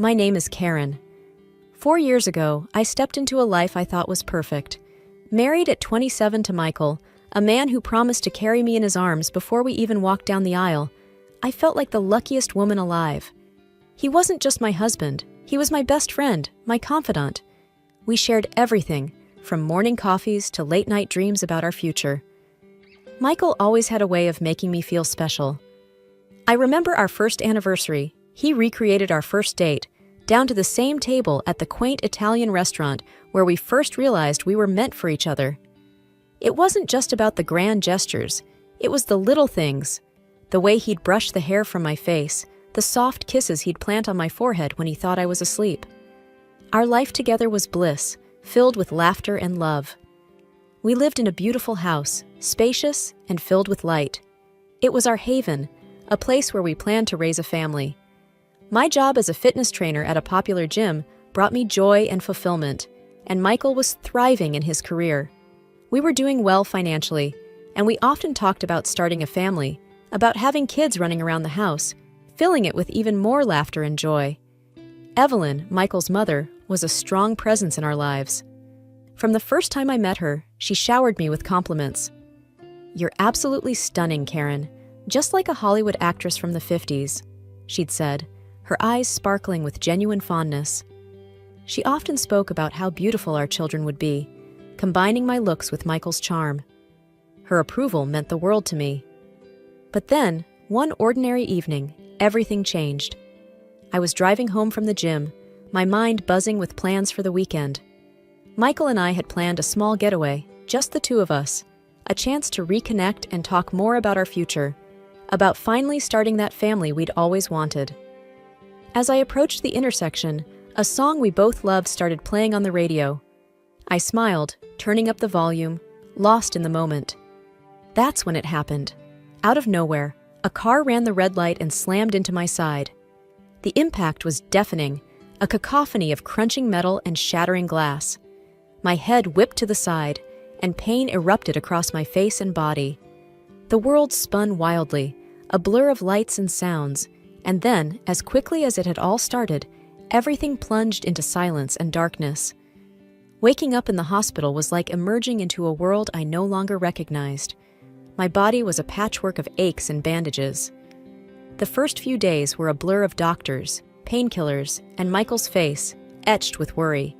My name is Karen. 4 years ago, I stepped into a life I thought was perfect. Married at 27 to Michael, a man who promised to carry me in his arms before we even walked down the aisle, I felt like the luckiest woman alive. He wasn't just my husband, he was my best friend, my confidant. We shared everything, from morning coffees to late-night dreams about our future. Michael always had a way of making me feel special. I remember our first anniversary. He recreated our first date, down to the same table at the quaint Italian restaurant where we first realized we were meant for each other. It wasn't just about the grand gestures, it was the little things. The way he'd brush the hair from my face, the soft kisses he'd plant on my forehead when he thought I was asleep. Our life together was bliss, filled with laughter and love. We lived in a beautiful house, spacious and filled with light. It was our haven, a place where we planned to raise a family. My job as a fitness trainer at a popular gym brought me joy and fulfillment, and Michael was thriving in his career. We were doing well financially, and we often talked about starting a family, about having kids running around the house, filling it with even more laughter and joy. Evelyn, Michael's mother, was a strong presence in our lives. From the first time I met her, she showered me with compliments. "You're absolutely stunning, Karen, just like a Hollywood actress from the 50s, she'd said, her eyes sparkling with genuine fondness. She often spoke about how beautiful our children would be, combining my looks with Michael's charm. Her approval meant the world to me. But then, one ordinary evening, everything changed. I was driving home from the gym, my mind buzzing with plans for the weekend. Michael and I had planned a small getaway, just the two of us, a chance to reconnect and talk more about our future, about finally starting that family we'd always wanted. As I approached the intersection, a song we both loved started playing on the radio. I smiled, turning up the volume, lost in the moment. That's when it happened. Out of nowhere, a car ran the red light and slammed into my side. The impact was deafening, a cacophony of crunching metal and shattering glass. My head whipped to the side, and pain erupted across my face and body. The world spun wildly, a blur of lights and sounds, and then, as quickly as it had all started, everything plunged into silence and darkness. Waking up in the hospital was like emerging into a world I no longer recognized. My body was a patchwork of aches and bandages. The first few days were a blur of doctors, painkillers, and Michael's face, etched with worry.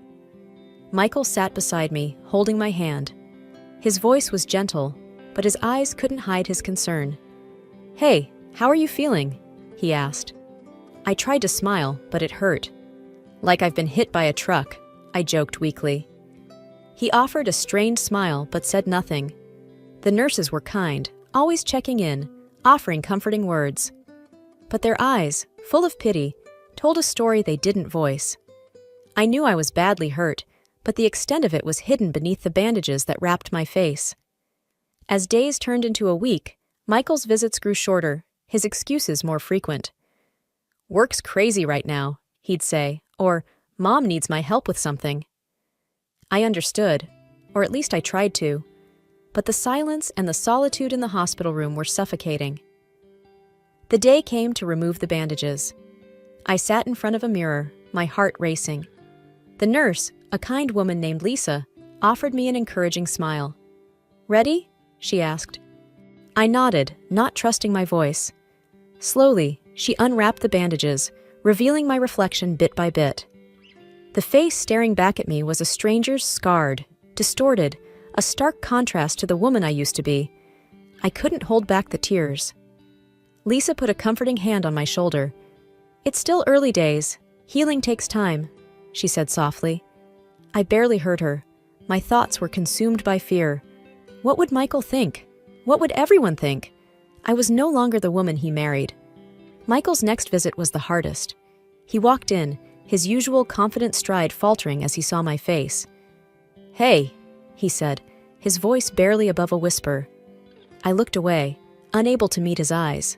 Michael sat beside me, holding my hand. His voice was gentle, but his eyes couldn't hide his concern. "Hey, how are you feeling?" he asked. I tried to smile, but it hurt. "Like I've been hit by a truck," I joked weakly. He offered a strained smile, but said nothing. The nurses were kind, always checking in, offering comforting words. But their eyes, full of pity, told a story they didn't voice. I knew I was badly hurt, but the extent of it was hidden beneath the bandages that wrapped my face. As days turned into a week, Michael's visits grew shorter, his excuses more frequent. "Work's crazy right now," he'd say, or "Mom needs my help with something." I understood, or at least I tried to, but the silence and the solitude in the hospital room were suffocating. The day came to remove the bandages. I sat in front of a mirror, my heart racing. The nurse, a kind woman named Lisa, offered me an encouraging smile. "Ready?" she asked. I nodded, not trusting my voice. Slowly, she unwrapped the bandages, revealing my reflection bit by bit. The face staring back at me was a stranger's, scarred, distorted, a stark contrast to the woman I used to be. I couldn't hold back the tears. Lisa put a comforting hand on my shoulder. "It's still early days. Healing takes time," she said softly. I barely heard her. My thoughts were consumed by fear. What would Michael think? What would everyone think? I was no longer the woman he married. Michael's next visit was the hardest. He walked in, his usual confident stride faltering as he saw my face. "Hey," he said, his voice barely above a whisper. I looked away, unable to meet his eyes.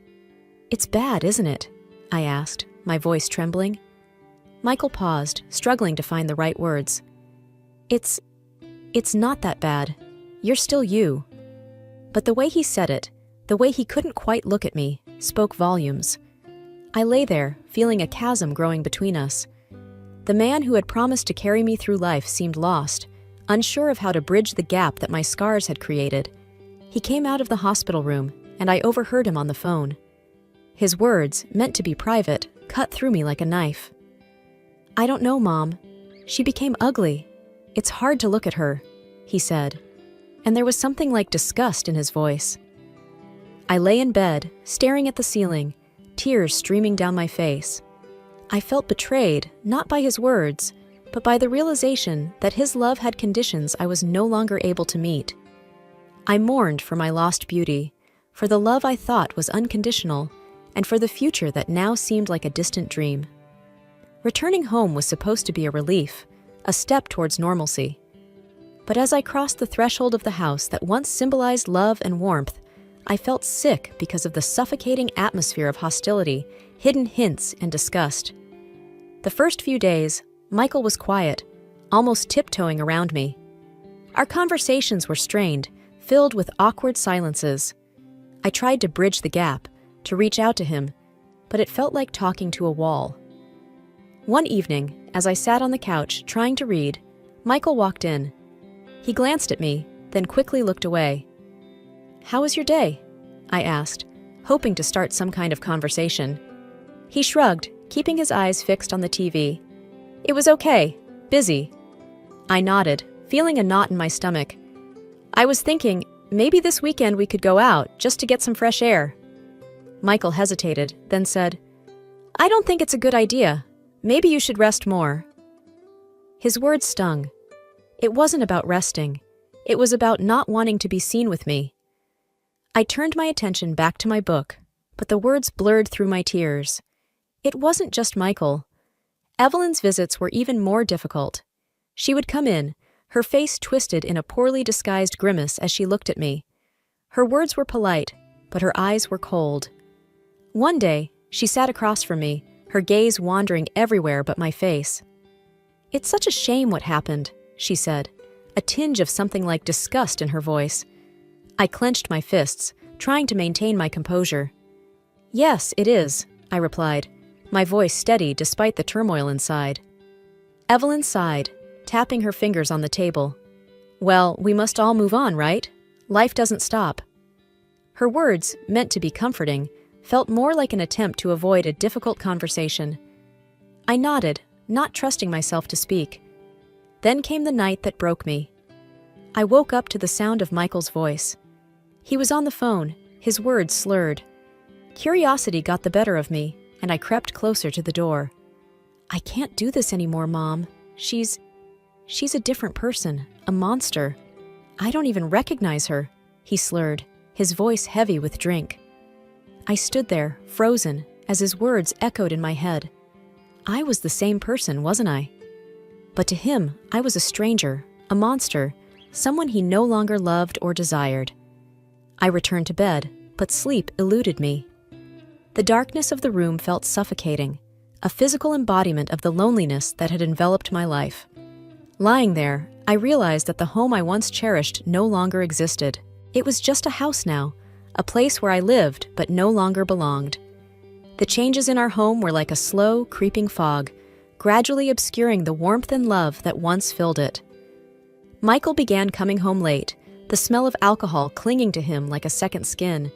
"It's bad, isn't it?" I asked, my voice trembling. Michael paused, struggling to find the right words. It's not that bad. You're still you." But the way he said it, the way he couldn't quite look at me, spoke volumes. I lay there, feeling a chasm growing between us. The man who had promised to carry me through life seemed lost, unsure of how to bridge the gap that my scars had created. He came out of the hospital room, and I overheard him on the phone. His words, meant to be private, cut through me like a knife. "I don't know, Mom. She became ugly. It's hard to look at her," he said, and there was something like disgust in his voice. I lay in bed, staring at the ceiling, tears streaming down my face. I felt betrayed, not by his words, but by the realization that his love had conditions I was no longer able to meet. I mourned for my lost beauty, for the love I thought was unconditional, and for the future that now seemed like a distant dream. Returning home was supposed to be a relief, a step towards normalcy. But as I crossed the threshold of the house that once symbolized love and warmth, I felt sick because of the suffocating atmosphere of hostility, hidden hints, and disgust. The first few days, Michael was quiet, almost tiptoeing around me. Our conversations were strained, filled with awkward silences. I tried to bridge the gap, to reach out to him, but it felt like talking to a wall. One evening, as I sat on the couch trying to read, Michael walked in. He glanced at me, then quickly looked away. "How was your day?" I asked, hoping to start some kind of conversation. He shrugged, keeping his eyes fixed on the TV. "It was okay. Busy." I nodded, feeling a knot in my stomach. "I was thinking, maybe this weekend we could go out, just to get some fresh air." Michael hesitated, then said, "I don't think it's a good idea. Maybe you should rest more." His words stung. It wasn't about resting. It was about not wanting to be seen with me. I turned my attention back to my book, but the words blurred through my tears. It wasn't just Michael. Evelyn's visits were even more difficult. She would come in, her face twisted in a poorly disguised grimace as she looked at me. Her words were polite, but her eyes were cold. One day, she sat across from me, her gaze wandering everywhere but my face. "It's such a shame what happened," she said, a tinge of something like disgust in her voice. I clenched my fists, trying to maintain my composure. "Yes, it is," I replied, my voice steady despite the turmoil inside. Evelyn sighed, tapping her fingers on the table. "Well, we must all move on, right? Life doesn't stop." Her words, meant to be comforting, felt more like an attempt to avoid a difficult conversation. I nodded, not trusting myself to speak. Then came the night that broke me. I woke up to the sound of Michael's voice. He was on the phone, his words slurred. Curiosity got the better of me, and I crept closer to the door. "I can't do this anymore, Mom. She's a different person, a monster. I don't even recognize her," he slurred, his voice heavy with drink. I stood there, frozen, as his words echoed in my head. I was the same person, wasn't I? But to him, I was a stranger, a monster, someone he no longer loved or desired. I returned to bed, but sleep eluded me. The darkness of the room felt suffocating, a physical embodiment of the loneliness that had enveloped my life. Lying there, I realized that the home I once cherished no longer existed. It was just a house now, a place where I lived but no longer belonged. The changes in our home were like a slow, creeping fog, gradually obscuring the warmth and love that once filled it. Michael began coming home late, the smell of alcohol clinging to him like a second skin.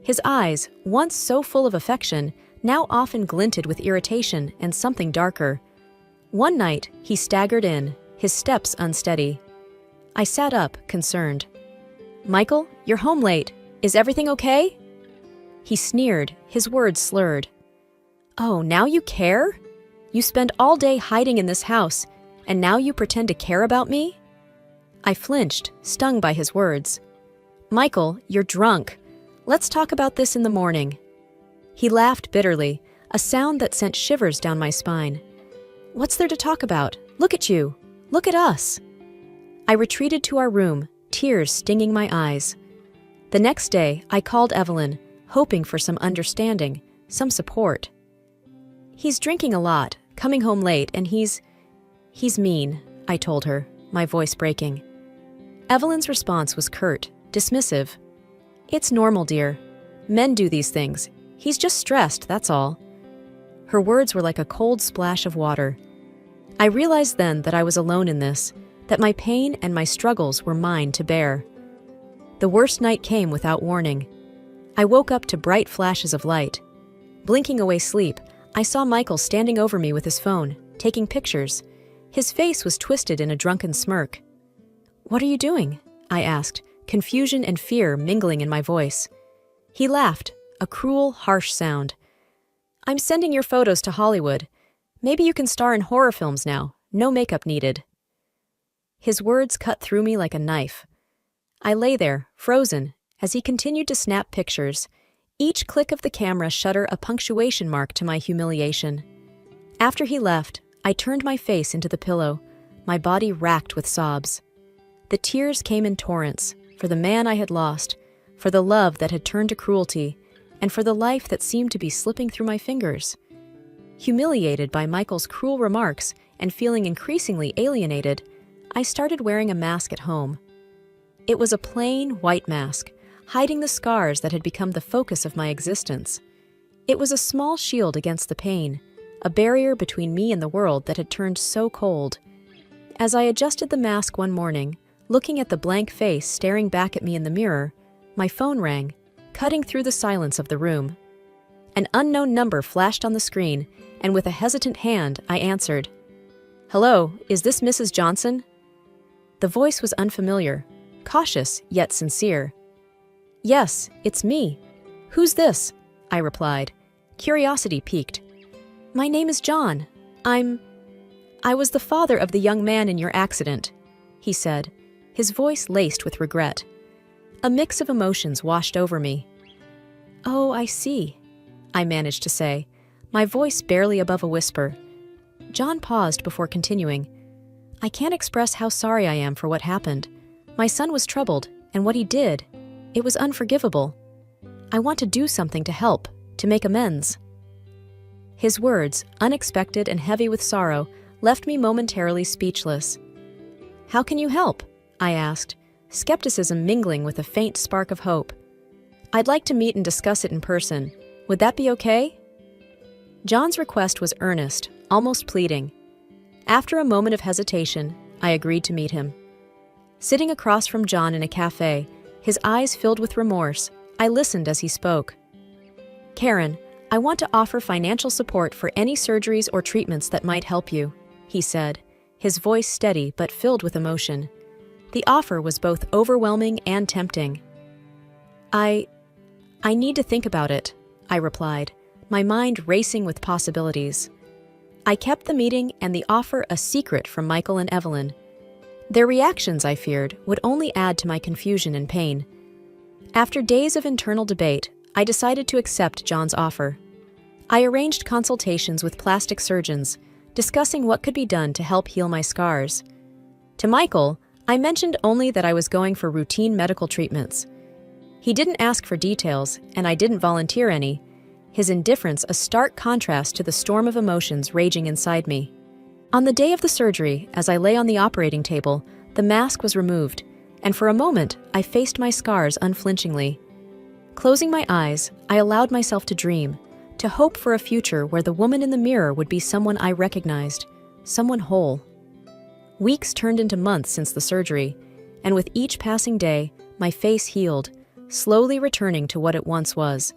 His eyes, once so full of affection, now often glinted with irritation and something darker. One night, he staggered in, his steps unsteady. I sat up, concerned. "Michael, you're home late. Is everything okay?" He sneered, his words slurred. "Oh, now you care? You spend all day hiding in this house, and now you pretend to care about me?" I flinched, stung by his words. "Michael, you're drunk. Let's talk about this in the morning." He laughed bitterly, a sound that sent shivers down my spine. "What's there to talk about? Look at you. Look at us." I retreated to our room, tears stinging my eyes. The next day, I called Evelyn, hoping for some understanding, some support. "He's drinking a lot, coming home late, and he's mean," I told her, my voice breaking. Evelyn's response was curt, dismissive. "It's normal, dear. Men do these things. He's just stressed, that's all." Her words were like a cold splash of water. I realized then that I was alone in this, that my pain and my struggles were mine to bear. The worst night came without warning. I woke up to bright flashes of light. Blinking away sleep, I saw Michael standing over me with his phone, taking pictures. His face was twisted in a drunken smirk. "What are you doing?" I asked, confusion and fear mingling in my voice. He laughed, a cruel, harsh sound. "I'm sending your photos to Hollywood. Maybe you can star in horror films now, no makeup needed." His words cut through me like a knife. I lay there, frozen, as he continued to snap pictures, each click of the camera shutter a punctuation mark to my humiliation. After he left, I turned my face into the pillow, my body racked with sobs. The tears came in torrents, for the man I had lost, for the love that had turned to cruelty, and for the life that seemed to be slipping through my fingers. Humiliated by Michael's cruel remarks and feeling increasingly alienated, I started wearing a mask at home. It was a plain, white mask, hiding the scars that had become the focus of my existence. It was a small shield against the pain, a barrier between me and the world that had turned so cold. As I adjusted the mask one morning, looking at the blank face staring back at me in the mirror, my phone rang, cutting through the silence of the room. An unknown number flashed on the screen, and with a hesitant hand, I answered. "Hello, is this Mrs. Johnson?" The voice was unfamiliar, cautious yet sincere. "Yes, it's me. Who's this?" I replied, curiosity piqued. "My name is John. I was the father of the young man in your accident," he said, his voice laced with regret. A mix of emotions washed over me. "Oh, I see," I managed to say, my voice barely above a whisper. John paused before continuing. "I can't express how sorry I am for what happened. My son was troubled, and what he did, it was unforgivable. I want to do something to help, to make amends." His words, unexpected and heavy with sorrow, left me momentarily speechless. "How can you help?" I asked, skepticism mingling with a faint spark of hope. "I'd like to meet and discuss it in person. Would that be okay?" John's request was earnest, almost pleading. After a moment of hesitation, I agreed to meet him. Sitting across from John in a cafe, his eyes filled with remorse, I listened as he spoke. "Karen, I want to offer financial support for any surgeries or treatments that might help you," he said, his voice steady but filled with emotion. The offer was both overwhelming and tempting. I need to think about it," I replied, my mind racing with possibilities. I kept the meeting and the offer a secret from Michael and Evelyn. Their reactions, I feared, would only add to my confusion and pain. After days of internal debate, I decided to accept John's offer. I arranged consultations with plastic surgeons, discussing what could be done to help heal my scars. To Michael, I mentioned only that I was going for routine medical treatments. He didn't ask for details, and I didn't volunteer any, his indifference a stark contrast to the storm of emotions raging inside me. On the day of the surgery, as I lay on the operating table, the mask was removed, and for a moment I faced my scars unflinchingly. Closing my eyes, I allowed myself to dream, to hope for a future where the woman in the mirror would be someone I recognized, someone whole. Weeks turned into months since the surgery, and with each passing day, my face healed, slowly returning to what it once was.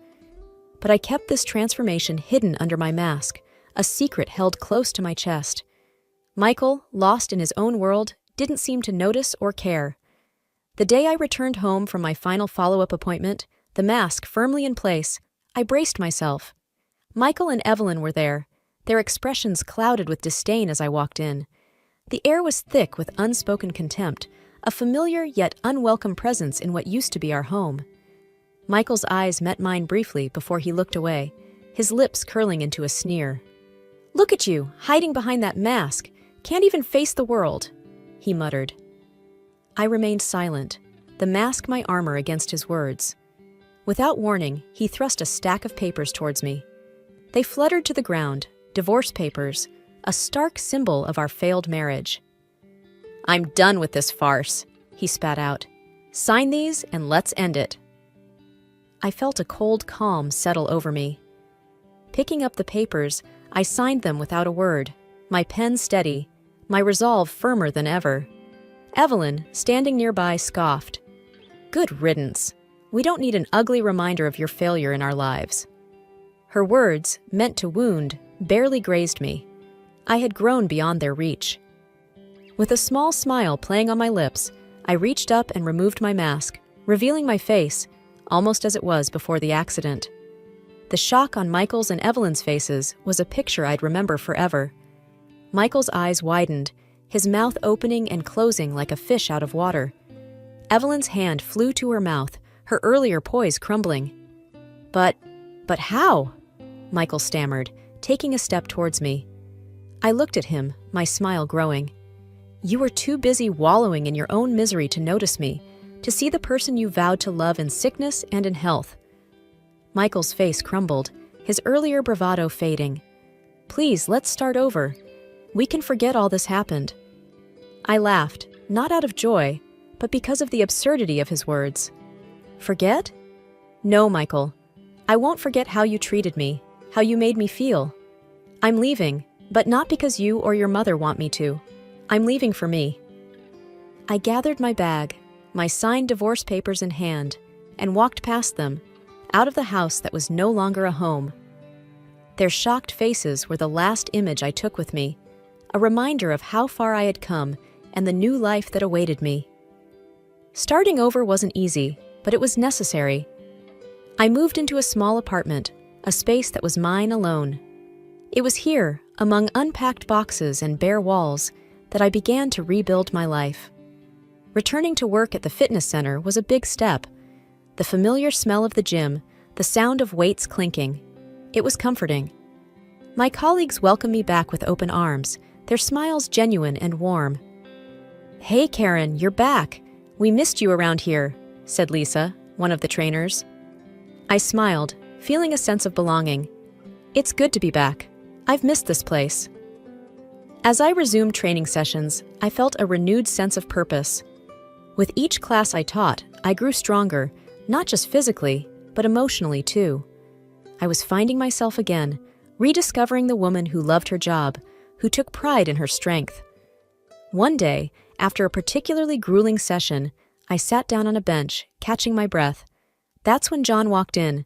But I kept this transformation hidden under my mask, a secret held close to my chest. Michael, lost in his own world, didn't seem to notice or care. The day I returned home from my final follow-up appointment, the mask firmly in place, I braced myself. Michael and Evelyn were there, their expressions clouded with disdain as I walked in. The air was thick with unspoken contempt, a familiar yet unwelcome presence in what used to be our home. Michael's eyes met mine briefly before he looked away, his lips curling into a sneer. "Look at you, hiding behind that mask. Can't even face the world," he muttered. I remained silent, the mask my armor against his words. Without warning, he thrust a stack of papers towards me. They fluttered to the ground, divorce papers, a stark symbol of our failed marriage. "I'm done with this farce," he spat out. "Sign these and let's end it." I felt a cold calm settle over me. Picking up the papers, I signed them without a word, my pen steady, my resolve firmer than ever. Evelyn, standing nearby, scoffed. Good riddance. We don't need an ugly reminder of your failure in our lives. Her words, meant to wound, barely grazed me. I had grown beyond their reach. With a small smile playing on my lips, I reached up and removed my mask, revealing my face, almost as it was before the accident. The shock on Michael's and Evelyn's faces was a picture I'd remember forever. Michael's eyes widened, his mouth opening and closing like a fish out of water. Evelyn's hand flew to her mouth, her earlier poise crumbling. But how? Michael stammered, taking a step towards me. I looked at him, my smile growing. You were too busy wallowing in your own misery to notice me, to see the person you vowed to love in sickness and in health. Michael's face crumbled, his earlier bravado fading. Please, let's start over. We can forget all this happened. I laughed, not out of joy, but because of the absurdity of his words. Forget? No, Michael. I won't forget how you treated me, how you made me feel. I'm leaving, but not because you or your mother want me to. I'm leaving for me. I gathered my bag, my signed divorce papers in hand, and walked past them, out of the house that was no longer a home. Their shocked faces were the last image I took with me, a reminder of how far I had come and the new life that awaited me. Starting over wasn't easy, but it was necessary. I moved into a small apartment, a space that was mine alone. It was here, among unpacked boxes and bare walls, that I began to rebuild my life. Returning to work at the fitness center was a big step. The familiar smell of the gym, the sound of weights clinking. It was comforting. My colleagues welcomed me back with open arms, their smiles genuine and warm. Hey Karen, you're back. We missed you around here, said Lisa, one of the trainers. I smiled, feeling a sense of belonging. It's good to be back. I've missed this place. As I resumed training sessions, I felt a renewed sense of purpose. With each class I taught, I grew stronger, not just physically, but emotionally too. I was finding myself again, rediscovering the woman who loved her job, who took pride in her strength. One day, after a particularly grueling session, I sat down on a bench, catching my breath. That's when John walked in.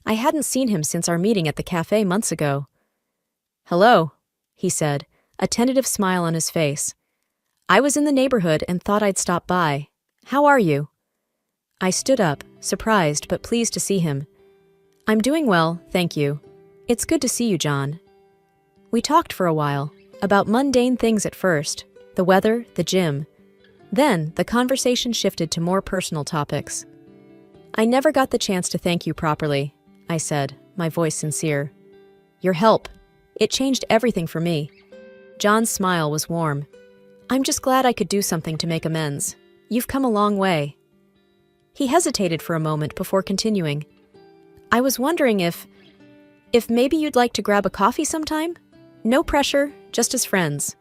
I hadn't seen him since our meeting at the cafe months ago. Hello, he said, a tentative smile on his face. I was in the neighborhood and thought I'd stop by. How are you? I stood up, surprised but pleased to see him. I'm doing well, thank you. It's good to see you, John. We talked for a while, about mundane things at first, the weather, the gym. Then, the conversation shifted to more personal topics. I never got the chance to thank you properly, I said, my voice sincere. Your help. It changed everything for me. John's smile was warm. I'm just glad I could do something to make amends. You've come a long way. He hesitated for a moment before continuing. I was wondering if maybe you'd like to grab a coffee sometime? No pressure, just as friends.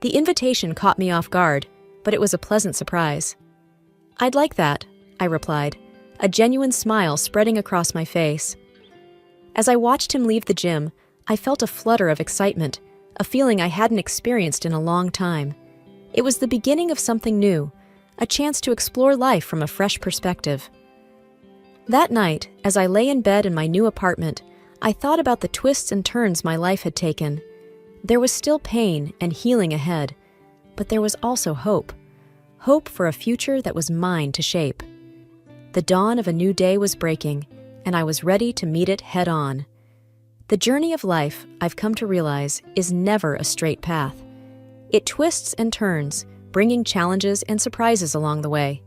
The invitation caught me off guard, but it was a pleasant surprise. I'd like that, I replied, a genuine smile spreading across my face. As I watched him leave the gym, I felt a flutter of excitement, a feeling I hadn't experienced in a long time. It was the beginning of something new, a chance to explore life from a fresh perspective. That night, as I lay in bed in my new apartment, I thought about the twists and turns my life had taken. There was still pain and healing ahead, but there was also hope. Hope for a future that was mine to shape. The dawn of a new day was breaking, and I was ready to meet it head on. The journey of life, I've come to realize, is never a straight path. It twists and turns, bringing challenges and surprises along the way.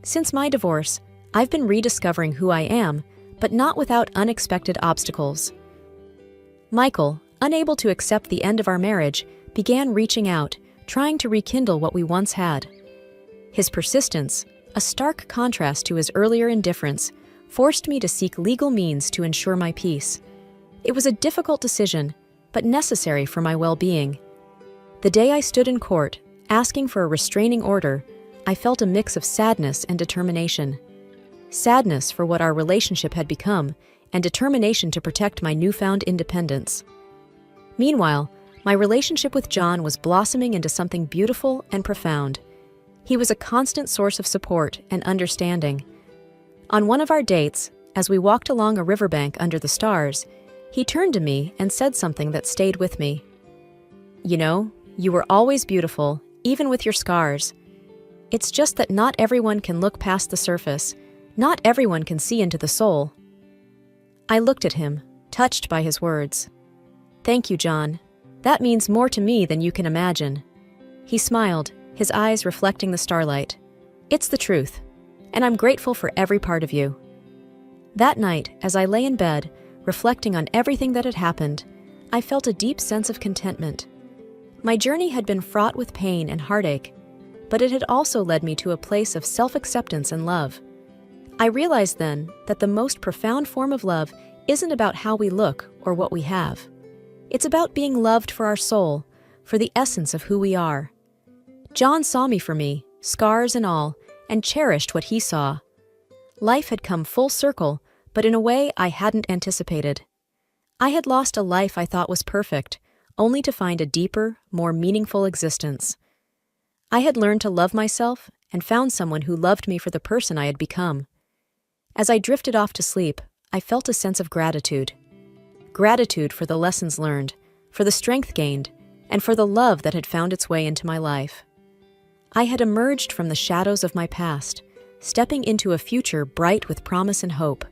Since my divorce, I've been rediscovering who I am, but not without unexpected obstacles. Michael, unable to accept the end of our marriage, began reaching out, trying to rekindle what we once had. His persistence, a stark contrast to his earlier indifference, forced me to seek legal means to ensure my peace. It was a difficult decision, but necessary for my well-being. The day I stood in court, asking for a restraining order, I felt a mix of sadness and determination. Sadness for what our relationship had become, and determination to protect my newfound independence. Meanwhile, my relationship with John was blossoming into something beautiful and profound. He was a constant source of support and understanding. On one of our dates, as we walked along a riverbank under the stars, he turned to me and said something that stayed with me. "You know, you were always beautiful, even with your scars. It's just that not everyone can look past the surface. Not everyone can see into the soul." I looked at him, touched by his words. "Thank you, John. That means more to me than you can imagine." He smiled, his eyes reflecting the starlight. "It's the truth, and I'm grateful for every part of you." That night, as I lay in bed, reflecting on everything that had happened, I felt a deep sense of contentment. My journey had been fraught with pain and heartache, but it had also led me to a place of self-acceptance and love. I realized then that the most profound form of love isn't about how we look or what we have. It's about being loved for our soul, for the essence of who we are. John saw me for me, scars and all, and cherished what he saw. Life had come full circle, but in a way I hadn't anticipated. I had lost a life I thought was perfect, only to find a deeper, more meaningful existence. I had learned to love myself and found someone who loved me for the person I had become. As I drifted off to sleep, I felt a sense of gratitude. Gratitude for the lessons learned, for the strength gained, and for the love that had found its way into my life. I had emerged from the shadows of my past, stepping into a future bright with promise and hope.